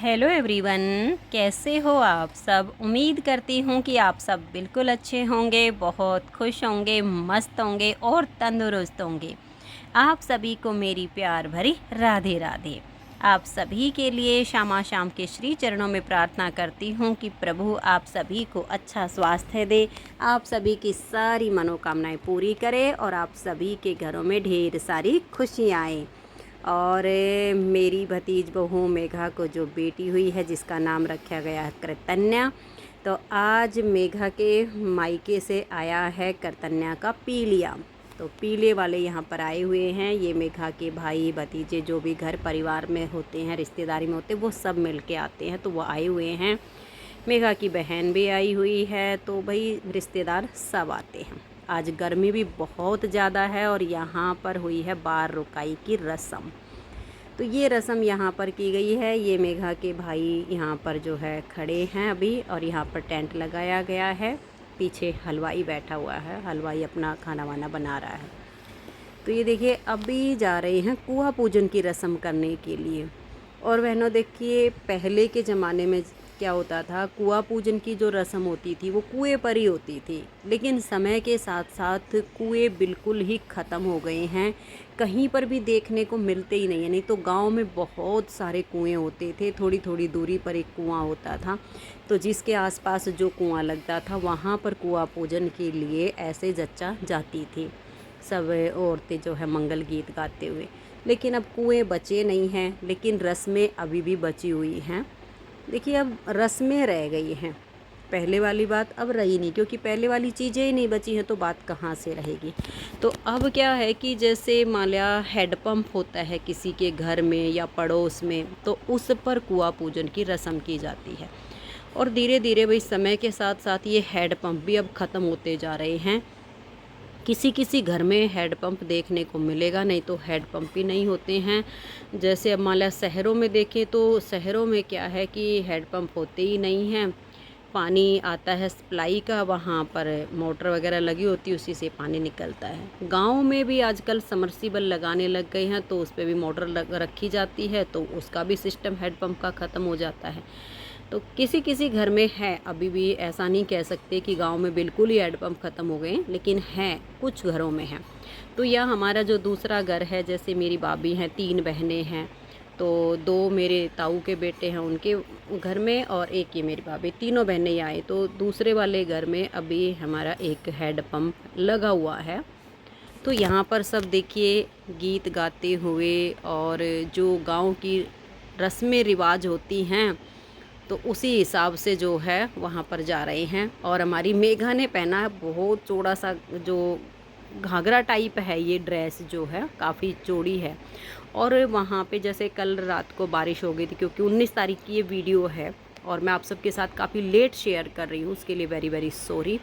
Hello everyone, कैसे हो आप सब। उम्मीद करती हूँ कि आप सब बिल्कुल अच्छे होंगे, बहुत खुश होंगे, मस्त होंगे और तंदुरुस्त होंगे। आप सभी को मेरी प्यार भरी राधे राधे। आप सभी के लिए शामा शाम के श्री चरणों में प्रार्थना करती हूँ कि प्रभु आप सभी को अच्छा स्वास्थ्य दे, आप सभी की सारी मनोकामनाएं पूरी करे और आप सभी के घरों में ढेर सारी खुशियाँ आएँ। और मेरी भतीज बहू मेघा को जो बेटी हुई है जिसका नाम रखा गया है कृतन्या, तो आज मेघा के मायके से आया है कृतन्या का पीलिया। तो पीले वाले यहाँ पर आए हुए हैं। ये मेघा के भाई भतीजे जो भी घर परिवार में होते हैं, रिश्तेदारी में होते हैं, वो सब मिल के आते हैं, तो वो आए हुए हैं। मेघा की बहन भी आई हुई है, तो भाई रिश्तेदार सब आते हैं। आज गर्मी भी बहुत ज़्यादा है और यहाँ पर हुई है बार रुकाई की रस्म। तो ये रस्म यहाँ पर की गई है। ये मेघा के भाई यहाँ पर जो है खड़े हैं अभी, और यहाँ पर टेंट लगाया गया है। पीछे हलवाई बैठा हुआ है, हलवाई अपना खाना वाना बना रहा है। तो ये देखिए अभी जा रहे हैं कुआं पूजन की रस्म करने के लिए। और बहनों देखिए पहले के ज़माने में क्या होता था, कुआं पूजन की जो रस्म होती थी वो कुएं पर ही होती थी, लेकिन समय के साथ साथ कुएं बिल्कुल ही ख़त्म हो गए हैं, कहीं पर भी देखने को मिलते ही नहीं है। नहीं तो गांव में बहुत सारे कुएं होते थे, थोड़ी थोड़ी दूरी पर एक कुआं होता था, तो जिसके आसपास जो कुआं लगता था वहाँ पर कुआं पूजन के लिए ऐसे जच्चा जाती थी सब औरतें जो है मंगल गीत गाते हुए। लेकिन अब कुएं बचे नहीं हैं, लेकिन रस्में अभी भी बची हुई हैं। देखिए अब रस्में रह गई हैं, पहले वाली बात अब रही नहीं, क्योंकि पहले वाली चीज़ें ही नहीं बची हैं तो बात कहाँ से रहेगी। तो अब क्या है कि जैसे मान लिया हैंडपम्प होता है किसी के घर में या पड़ोस में, तो उस पर कुआं पूजन की रस्म की जाती है। और धीरे धीरे भाई समय के साथ साथ ये हैंडपम्प भी अब ख़त्म होते जा रहे हैं। किसी किसी घर में हैंडपम्प देखने को मिलेगा, नहीं तो हैंडपम्प ही नहीं होते हैं। जैसे अब मान लिया शहरों में देखें तो शहरों में क्या है कि हैंडपम्प होते ही नहीं हैं। पानी आता है सप्लाई का, वहाँ पर मोटर वगैरह लगी होती है, उसी से पानी निकलता है। गांव में भी आजकल समर्सिबल लगाने लग गए हैं, तो उस पर भी मोटर रखी जाती है, तो उसका भी सिस्टम हैंडपम्प का ख़त्म हो जाता है। तो किसी किसी घर में है, अभी भी ऐसा नहीं कह सकते कि गांव में बिल्कुल ही हैंडपम्प ख़त्म हो गए, लेकिन हैं कुछ घरों में हैं। तो यह हमारा जो दूसरा घर है, जैसे मेरी भाभी हैं, 3 बहनें हैं, तो 2 मेरे ताऊ के बेटे हैं उनके घर में, और एक ये मेरी भाभी, तीनों बहनें ही आए। तो दूसरे वाले घर में अभी हमारा एक हैंडपम्प लगा हुआ है। तो यहाँ पर सब देखिए गीत गाते हुए, और जो गांव की रस्में रिवाज होती हैं तो उसी हिसाब से जो है वहाँ पर जा रहे हैं। और हमारी मेघा ने पहना है बहुत चौड़ा सा जो घाघरा टाइप है, ये ड्रेस जो है काफ़ी चौड़ी है। और वहाँ पे जैसे कल रात को बारिश हो गई थी, क्योंकि 19 तारीख की ये वीडियो है और मैं आप सबके साथ काफ़ी लेट शेयर कर रही हूँ, उसके लिए वेरी वेरी सॉरी।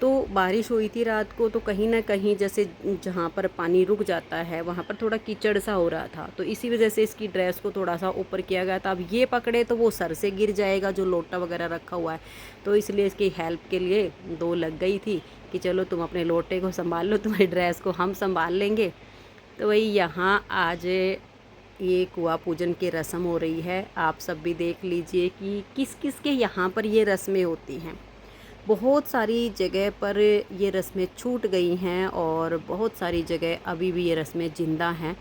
तो बारिश हुई थी रात को, तो कहीं ना कहीं जैसे जहाँ पर पानी रुक जाता है वहाँ पर थोड़ा कीचड़ सा हो रहा था, तो इसी वजह से इसकी ड्रेस को थोड़ा सा ऊपर किया गया था। अब ये पकड़े तो वो सर से गिर जाएगा जो लोटा वगैरह रखा हुआ है, तो इसलिए इसकी हेल्प के लिए 2 लग गई थी कि चलो तुम अपने लोटे को संभाल लो, तुम्हारी ड्रेस को हम संभाल लेंगे। तो वही यहाँ आज ये कुआं पूजन की रस्म हो रही है। आप सब भी देख लीजिए कि किस किस के यहाँ पर ये रस्में होती हैं। बहुत सारी जगह पर ये रस्में छूट गई हैं और बहुत सारी जगह अभी भी ये रस्में ज़िंदा हैं।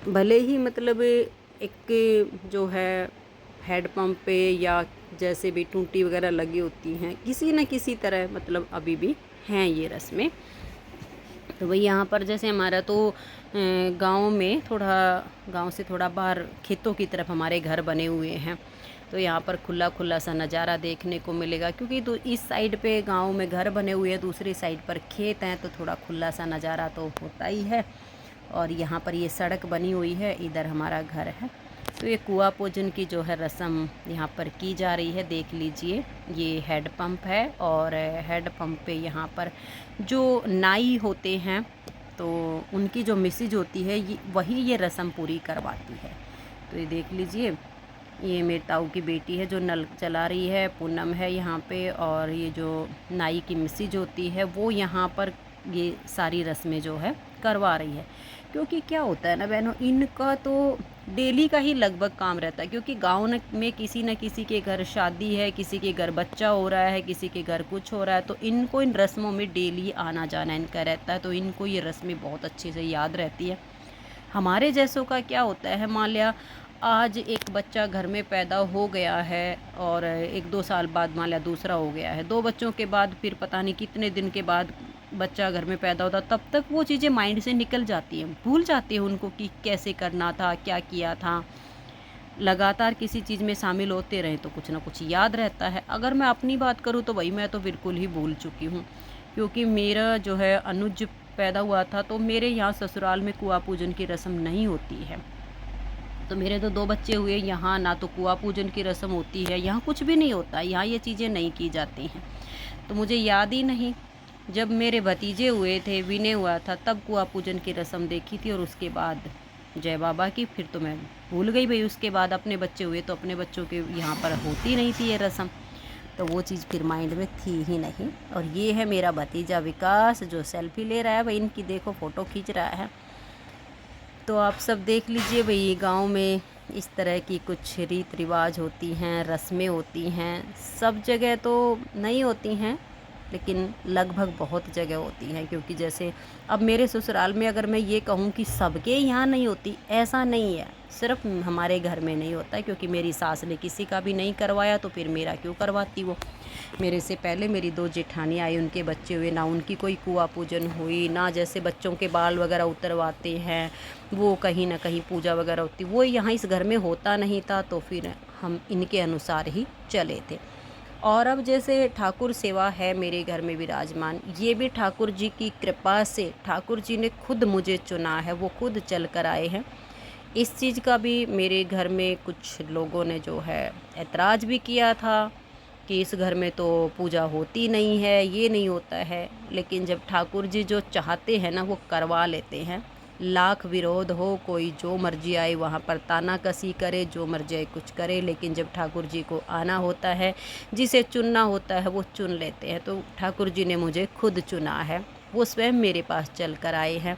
भले ही मतलब एक जो है हैंडपम्प पे या जैसे भी टूटी वगैरह लगी होती हैं, किसी न किसी तरह मतलब अभी भी हैं ये रस्में। तो वही यहाँ पर जैसे हमारा तो गांव में थोड़ा, गांव से थोड़ा बाहर खेतों की तरफ हमारे घर बने हुए हैं, तो यहाँ पर खुला खुला सा नज़ारा देखने को मिलेगा, क्योंकि तो इस साइड पे गांव में घर बने हुए हैं, दूसरी साइड पर खेत हैं, तो थोड़ा खुला सा नज़ारा तो होता ही है। और यहाँ पर ये सड़क बनी हुई है, इधर हमारा घर है। तो ये कुआं पूजन की जो है रस्म यहाँ पर की जा रही है। देख लीजिए ये हैंडपम्प है, और हैंडपम्प पे यहाँ पर जो नाई होते हैं तो उनकी जो मिसेज होती है वही ये रस्म पूरी करवाती है। तो ये देख लीजिए, ये मेरे ताऊ की बेटी है जो नल चला रही है, पूनम है यहाँ पे, और ये जो नाई की मिसेज होती है वो यहाँ पर ये सारी रस्में जो है करवा रही है। क्योंकि क्या होता है ना बहनों, इनका तो डेली का ही लगभग काम रहता है, क्योंकि गाँव में किसी न किसी के घर शादी है, किसी के घर बच्चा हो रहा है, किसी के घर कुछ हो रहा है, तो इनको इन रस्मों में डेली आना जाना इनका रहता है, तो इनको ये रस्में बहुत अच्छे से याद रहती है। हमारे जैसों का क्या होता है, मान लिया आज एक बच्चा घर में पैदा हो गया है और 1-2 साल बाद मान लिया दूसरा हो गया है, 2 बच्चों के बाद फिर पता नहीं कितने दिन के बाद बच्चा घर में पैदा होता, तब तक वो चीज़ें माइंड से निकल जाती हैं, भूल जाती है उनको कि कैसे करना था, क्या किया था। लगातार किसी चीज़ में शामिल होते रहें तो कुछ ना कुछ याद रहता है। अगर मैं अपनी बात करूँ तो भाई मैं तो बिल्कुल ही भूल चुकी हूँ, क्योंकि मेरा जो है अनुज पैदा हुआ था तो मेरे यहाँ ससुराल में कुआँ पूजन की रस्म नहीं होती है। तो मेरे तो 2 बच्चे हुए, यहाँ ना तो कुआँ पूजन की रस्म होती है, यहाँ कुछ भी नहीं होता, यहाँ ये चीज़ें नहीं की जाती हैं। तो मुझे याद ही नहीं, जब मेरे भतीजे हुए थे, विनय हुआ था, तब कुआँ पूजन की रस्म देखी थी और उसके बाद जय बाबा की, फिर तो मैं भूल गई भाई। उसके बाद अपने बच्चे हुए तो अपने बच्चों के यहाँ पर होती नहीं थी ये रस्म, तो वो चीज़ फिर माइंड में थी ही नहीं। और ये है मेरा भतीजा विकास जो सेल्फी ले रहा है भाई, इनकी देखो फ़ोटो खींच रहा है। तो आप सब देख लीजिए भाई, गांव में इस तरह की कुछ रीत रिवाज होती हैं, रस्में होती हैं। सब जगह तो नहीं होती हैं, लेकिन लगभग बहुत जगह होती हैं। क्योंकि जैसे अब मेरे ससुराल में अगर मैं ये कहूँ कि सबके यहाँ नहीं होती, ऐसा नहीं है, सिर्फ हमारे घर में नहीं होता है, क्योंकि मेरी सास ने किसी का भी नहीं करवाया तो फिर मेरा क्यों करवाती वो। मेरे से पहले मेरी 2 जेठानी आई, उनके बच्चे हुए, ना उनकी कोई कुआँ पूजन हुई, ना जैसे बच्चों के बाल वगैरह उतरवाते हैं वो कहीं ना कहीं पूजा वगैरह होती, वो यहाँ इस घर में होता नहीं था, तो फिर हम इनके अनुसार ही चले थे। और अब जैसे ठाकुर सेवा है मेरे घर में विराजमान, ये भी ठाकुर जी की कृपा से, ठाकुर जी ने खुद मुझे चुना है, वो खुद चल कर आए हैं। इस चीज़ का भी मेरे घर में कुछ लोगों ने जो है ऐतराज़ भी किया था कि इस घर में तो पूजा होती नहीं है, ये नहीं होता है। लेकिन जब ठाकुर जी जो चाहते हैं ना वो करवा लेते हैं, लाख विरोध हो, कोई जो मर्जी आए वहाँ पर ताना कसी करे, जो मर्जी आए कुछ करे, लेकिन जब ठाकुर जी को आना होता है, जिसे चुनना होता है वो चुन लेते हैं। तो ठाकुर जी ने मुझे खुद चुना है, वो स्वयं मेरे पास चल कर आए हैं।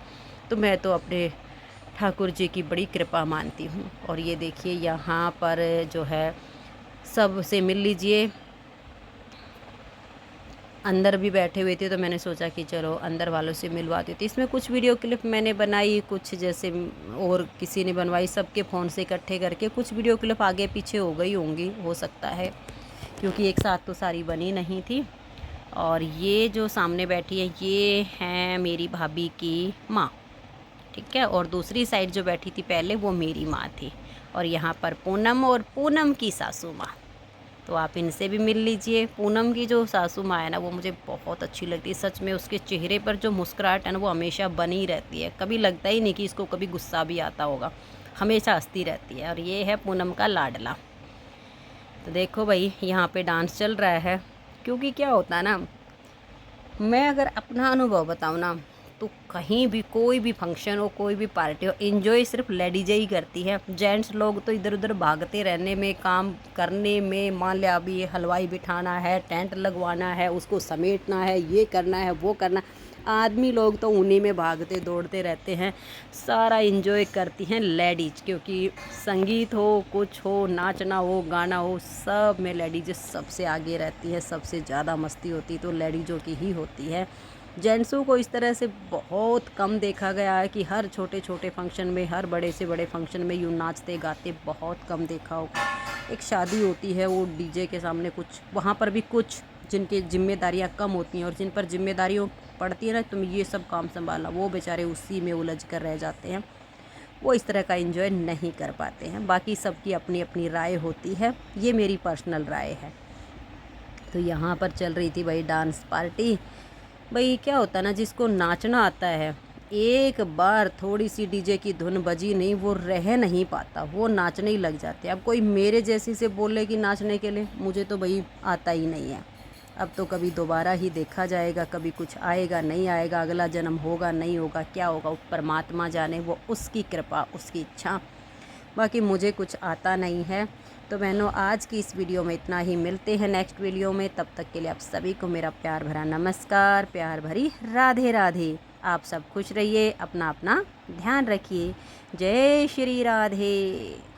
तो मैं तो अपने ठाकुर जी की बड़ी कृपा मानती हूँ। और ये देखिए यहाँ पर जो है सबसे मिल लीजिए, अंदर भी बैठे हुए थे तो मैंने सोचा कि चलो अंदर वालों से मिलवाती थी। इसमें कुछ वीडियो क्लिप मैंने बनाई, कुछ जैसे और किसी ने बनवाई, सबके फ़ोन से इकट्ठे करके कुछ वीडियो क्लिप आगे पीछे हो गई होंगी, हो सकता है, क्योंकि एक साथ तो सारी बनी नहीं थी। और ये जो सामने बैठी है ये है मेरी भाभी की माँ, ठीक है। और दूसरी साइड जो बैठी थी पहले वो मेरी माँ थी। और यहाँ पर पूनम और पूनम की सासू माँ, तो आप इनसे भी मिल लीजिए। पूनम की जो सासू माँ है ना वो मुझे बहुत अच्छी लगती है, सच में। उसके चेहरे पर जो मुस्कुराहट है ना वो हमेशा बनी रहती है, कभी लगता ही नहीं कि इसको कभी गुस्सा भी आता होगा, हमेशा हंसती रहती है। और ये है पूनम का लाडला। तो देखो भाई यहाँ पे डांस चल रहा है, क्योंकि क्या होता है ना, मैं अगर अपना अनुभव बताऊँ ना, तो कहीं भी कोई भी फंक्शन हो, कोई भी पार्टी हो, एंजॉय सिर्फ लेडीज़ें ही करती है। जेंट्स लोग तो इधर उधर भागते रहने में, काम करने में, मान लिया अभी हलवाई बिठाना है, टेंट लगवाना है, उसको समेटना है, ये करना है, वो करना। आदमी लोग तो उन्हीं में भागते दौड़ते रहते हैं, सारा एंजॉय करती हैं लेडीज। क्योंकि संगीत हो, कुछ हो, नाचना हो, गाना हो, सब में लेडीज सबसे आगे रहती है, सबसे ज़्यादा मस्ती होती तो लेडीज़ों की ही होती है। जेंट्सों को इस तरह से बहुत कम देखा गया है कि हर छोटे छोटे फंक्शन में, हर बड़े से बड़े फंक्शन में यूँ नाचते गाते बहुत कम देखा होगा। एक शादी होती है वो डीजे के सामने, कुछ वहाँ पर भी कुछ जिनकी जिम्मेदारियाँ कम होती हैं और जिन पर जिम्मेदारियों पड़ती है ना, तुम ये सब काम संभालना, वो बेचारे उसी में उलझ कर रह जाते हैं, वो इस तरह का एंजॉय नहीं कर पाते हैं। बाकी सबकी अपनी अपनी राय होती है, ये मेरी पर्सनल राय है। तो यहाँ पर चल रही थी भाई डांस पार्टी। भाई क्या होता है ना, जिसको नाचना आता है, एक बार थोड़ी सी डीजे की धुन बजी नहीं, वो रह नहीं पाता, वो नाचने ही लग जाते हैं। अब कोई मेरे जैसी से बोले कि नाचने के लिए, मुझे तो भाई आता ही नहीं है। अब तो कभी दोबारा ही देखा जाएगा, कभी कुछ आएगा नहीं आएगा, अगला जन्म होगा नहीं होगा, क्या होगा परमात्मा जाने, वो उसकी कृपा, उसकी इच्छा। बाकी मुझे कुछ आता नहीं है। तो बहनों आज की इस वीडियो में इतना ही, मिलते हैं नेक्स्ट वीडियो में। तब तक के लिए आप सभी को मेरा प्यार भरा नमस्कार, प्यार भरी राधे राधे। आप सब खुश रहिए, अपना अपना ध्यान रखिए। जय श्री राधे।